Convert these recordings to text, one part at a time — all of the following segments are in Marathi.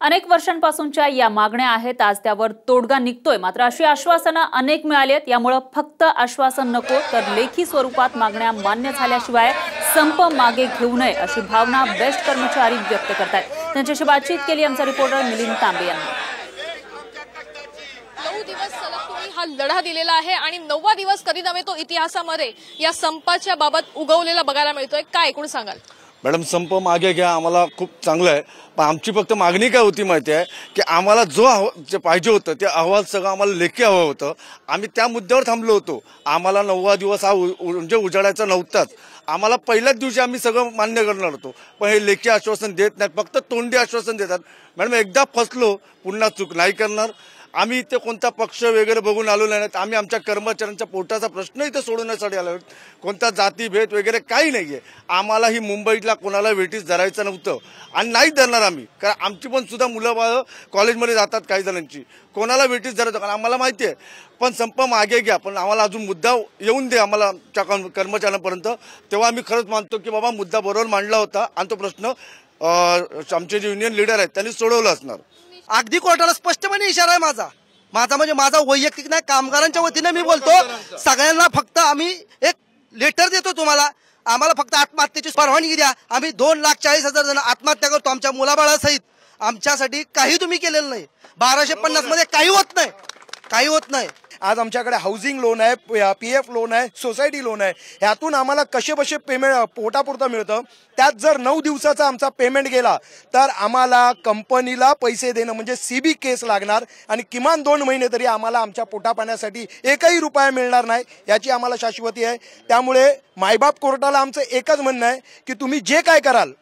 अनेक वर्षांपासूनच्या या मागण्या आहेत, आज त्यावर तोडगा निघतोय। मात्र अशी आश्वासनं अनेक मिळाली आहेत, यामुळे फक्त आश्वासन नको तर लेखी स्वरूपात मागण्या मान्य झाल्याशिवाय संप मागे घेऊ नये अशी भावना बेस्ट कर्मचारी व्यक्त करतात। त्यांच्याशी बातचीत केली आमचा रिपोर्टर मिलिंद तांबे यांनी। 9 दिवस सलग तुम्ही हा लढा दिलेला आहे आणि 9वा दिवस कधी नव्हे तो इतिहासामध्ये या संपाच्या बाबत उगवलेला बघायला मिळतोय। काय एकूण सांगाल? मॅडम, संप मागे घ्या आम्हाला खूप चांगलं आहे, पण आमची फक्त मागणी काय होती माहिती आहे की आम्हाला जे पाहिजे होतं ते अहवाल सगळं आम्हाला लेखी हवं होतं। आम्ही त्या मुद्द्यावर थांबलो होतो। आम्हाला 9वा दिवस हा म्हणजे उजाडायचा नव्हताच। आम्हाला पहिल्याच दिवशी आम्ही सगळं मान्य करणार होतो, पण हे लेखी आश्वासन देत नाहीत, फक्त तोंडी आश्वासन देतात। मॅडम, एकदा फसलो पुन्हा चूक नाही करणार। आम्ही इथे कोणता पक्ष वगैरे बघून आलो नाहीत। आम्ही आमच्या कर्मचाऱ्यांच्या पोटाचा प्रश्न इथे सोडवण्यासाठी आलो। कोणता जातीभेद वगैरे काही नाहीये। आम्हाला ही मुंबईतला कोणाला वेटीस धरायचं नव्हतं आणि नाही धरणार आम्ही, कारण आमची पण सुद्धा मुलं बाळ कॉलेजमध्ये जातात, काही जणांची कोणाला वेटीस धरायचं कारण आम्हाला माहिती आहे। पण संप मागे घ्या, पण आम्हाला अजून मुद्दा येऊन दे आम्हाला आमच्या कर्मचाऱ्यांपर्यंत, तेव्हा आम्ही खरंच मानतो की बाबा मुद्दा बरोबर मांडला होता आणि तो प्रश्न आमचे जे युनियन लीडर आहेत त्यांनी सोडवला असणार। अगदी कोर्टाला स्पष्टपणे इशारा आहे माझा म्हणजे माझा वैयक्तिक नाही, कामगारांच्या वतीने मी बोलतो। सगळ्यांना फक्त आम्ही एक लेटर देतो तुम्हाला, आम्हाला फक्त आत्महत्येची परवानगी द्या। आम्ही 2,40,000 जण आत्महत्या करतो आमच्या मुलाबाळासहित। आमच्यासाठी काही तुम्ही केलेलं नाही। 1250 मध्ये काही होत नाही। आज आमच्याकडे हाऊसिंग लोन आहे, पीएफ लोन आहे, सोसायटी लोन आहे। ह्यातून आम्हाला कसे पेमेंट पोटापुरतं मिळतं। त्यात जर 9 दिवसाचा आमचा पेमेंट गेला तर आम्हाला कंपनीला पैसे देणं म्हणजे सीबी केस लागणार आणि किमान 2 महिने तरी आम्हाला आमच्या पोटापाण्यासाठी एकही रुपया मिळणार नाही, याची आम्हाला शाश्वती आहे। त्यामुळे मायबाप कोर्टाला आमचं एकच म्हणणं आहे की तुम्ही जे काय कराल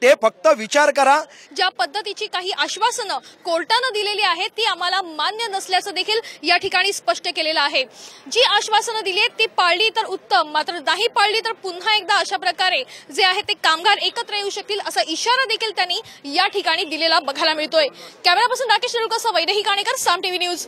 ते फक्त विचार करा। ज्या पद्धतीची काही आश्वासनं कोर्टानं दिलेली आहेत ती आम्हाला मान्य नसल्याचं देखील या ठिकाणी स्पष्ट केलेलं आहे। जी आश्वासनं दिली आहेत ती पाळली तर उत्तम, मात्र नाही पाळली तर पुन्हा एकदा अशा प्रकारे जे आहे ते कामगार एकत्र येऊ शकतील असा इशारा देखील त्यांनी या ठिकाणी दिलेला बघायला मिळतोय। कॅमेरापासून राकेश नेरुळकर, वैदेही काणेकर, साम टीव्ही न्यूज।